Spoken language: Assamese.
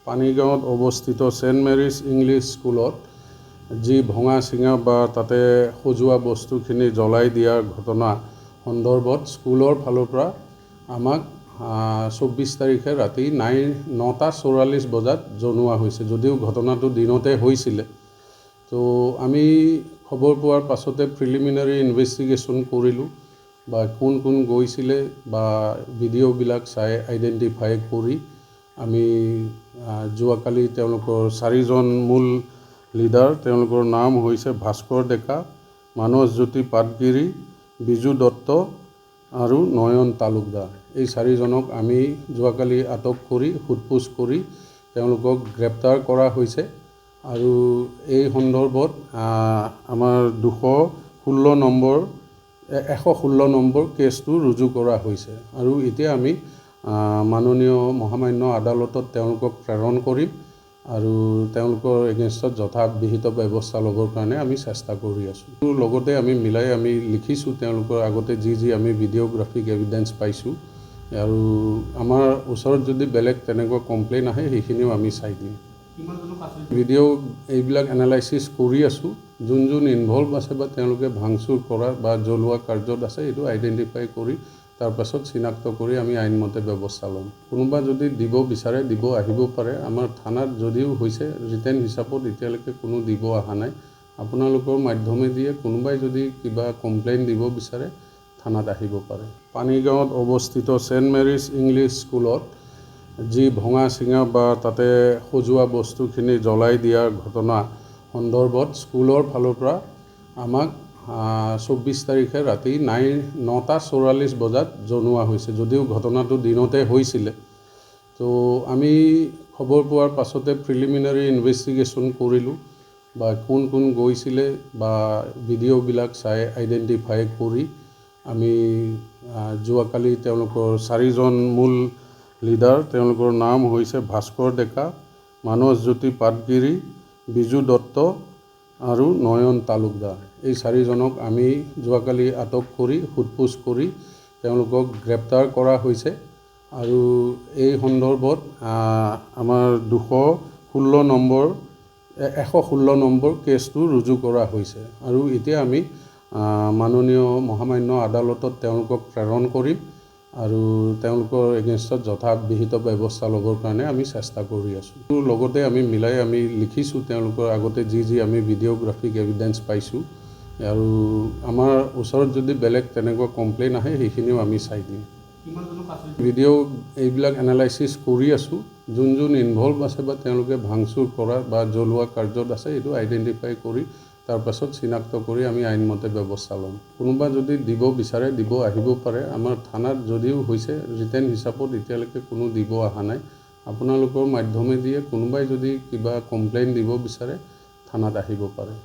পানীগাঁৱত অৱস্থিত ছেইণ্ট মেৰিজ ইংলিছ স্কুলত যি ভঙা চিঙা বা তাতে সজোৱা বস্তুখিনি জ্বলাই দিয়াৰ ঘটনা সন্দৰ্ভত স্কুলৰ ফালৰ পৰা আমাক 24 তাৰিখে ৰাতি 9:44 বজাত জনোৱা হৈছে। যদিও ঘটনাটো দিনতে হৈছিলে, তো আমি খবৰ পোৱাৰ পাছতে প্ৰিলিমিনাৰী ইনভেষ্টিগেশ্যন কৰিলোঁ বা কোন কোন গৈছিলে বা ভিডিঅ'বিলাক চাই আইডেণ্টিফাই কৰি আমি যোৱাকালি তেওঁলোকৰ 4জন মূল লিডাৰ, তেওঁলোকৰ নাম হৈছে ভাস্কৰ ডেকা, মানসজ্যোতি পাটগিৰি, বিজু দত্ত আৰু নয়ন তালুকদাৰ। এই 4জনক আমি যোৱাকালি আটক কৰি সোধপোছ কৰি তেওঁলোকক গ্ৰেপ্তাৰ কৰা হৈছে আৰু এই সন্দৰ্ভত আমাৰ 116 নম্বৰ কেছটো ৰুজু কৰা হৈছে আৰু এতিয়া আমি মাননীয় মহামান্য আদালতত তেওঁলোকক প্ৰেৰণ কৰিম আৰু তেওঁলোকৰ এগেইনষ্টত যথাবিহিত ব্যৱস্থা ল'বৰ কাৰণে আমি চেষ্টা কৰি আছোঁ। লগতে আমি লিখিছোঁ তেওঁলোকৰ আগতে যি আমি ভিডিঅ'গ্ৰাফিক এভিডেঞ্চ পাইছোঁ আৰু আমাৰ ওচৰত যদি বেলেগ তেনেকুৱা কমপ্লেইন আহে সেইখিনিও আমি চাই দিম। ভিডিঅ' এইবিলাক এনালাইচিছ কৰি আছোঁ। যোন ইনভলভ আছে বা তেওঁলোকে ভাংচুৰ কৰা বা জ্বলোৱা কাৰ্যত আছে এইটো আইডেণ্টিফাই কৰি তাৰপাছত চিনাক্ত কৰি আমি আইনমতে ব্যৱস্থা ল'ম। কোনোবা যদি দিব বিচাৰে দিব আহিব পাৰে। আমাৰ থানাত যদিও হৈছে ৰিটেন হিচাপত এতিয়ালৈকে কোনো দিব অহা নাই। আপোনালোকৰ মাধ্যমেদিয়ে কোনোবাই যদি কিবা কমপ্লেইন দিব বিচাৰে থানাত আহিব পাৰে। পানীগাঁৱত অৱস্থিত ছেইণ্ট মেৰিজ ইংলিছ স্কুলত যি ভঙা চিঙা বা তাতে সজোৱা বস্তুখিনি জ্বলাই দিয়াৰ ঘটনা সন্দৰ্ভত স্কুলৰ ফালৰ পৰা আমাক 24 তাৰিখে ৰাতি 9:44 বজাত জনোৱা হৈছে। যদিও ঘটনাটো দিনতে হৈছিলে, তো আমি খবৰ পোৱাৰ পাছতে প্ৰিলিমিনাৰী ইনভেষ্টিগেশ্যন কৰিলোঁ বা কোন কোন গৈছিলে বা ভিডিঅ'বিলাক চাই আইডেণ্টিফাই কৰি আমি যোৱাকালি তেওঁলোকৰ 4জন মূল লিডাৰ, তেওঁলোকৰ নাম হৈছে ভাস্কৰ ডেকা, মানসজ্যোতি পাটগিৰি, বিজু দত্ত আৰু নয়ন তালুকদাৰ। এই 4জনক আমি যোৱাকালি আটক কৰি সোধপোছ কৰি তেওঁলোকক গ্ৰেপ্তাৰ কৰা হৈছে আৰু এই সন্দৰ্ভত আমাৰ 116 নম্বৰ কেছটো ৰুজু কৰা হৈছে আৰু এতিয়া আমি মাননীয় মহামান্য আদালতত তেওঁলোকক প্ৰেৰণ কৰিম আৰু তেওঁলোকৰ এগেইনষ্টত যথাবিহিত ব্যৱস্থা ল'বৰ কাৰণে আমি চেষ্টা কৰি আছোঁ। লগতে আমি লিখিছোঁ তেওঁলোকৰ আগতে যি আমি ভিডিঅ'গ্ৰাফিক এভিডেঞ্চ পাইছোঁ আৰু আমাৰ ওচৰত যদি বেলেগ তেনেকুৱা কমপ্লেইন আহে সেইখিনিও আমি চাই দিম। ভিডিঅ' এইবিলাক এনালাইচিছ কৰি আছোঁ। যোন ইনভলভ আছে বা তেওঁলোকে ভাংচুৰ কৰা বা জ্বলোৱা কাৰ্যত আছে এইটো আইডেণ্টিফাই কৰি তাৰপাছত চিনাক্ত কৰি আমি আইনমতে ব্যৱস্থা ল'ম। কোনোবা যদি দিব বিচাৰে দিব আহিব পাৰে। আমাৰ থানাত যদিও হৈছে ৰিটেন হিচাপত এতিয়ালৈকে কোনো দিব অহা নাই। আপোনালোকৰ মাধ্যমেদিয়ে কোনোবাই যদি কিবা কমপ্লেইন দিব বিচাৰে থানাত আহিব পাৰে।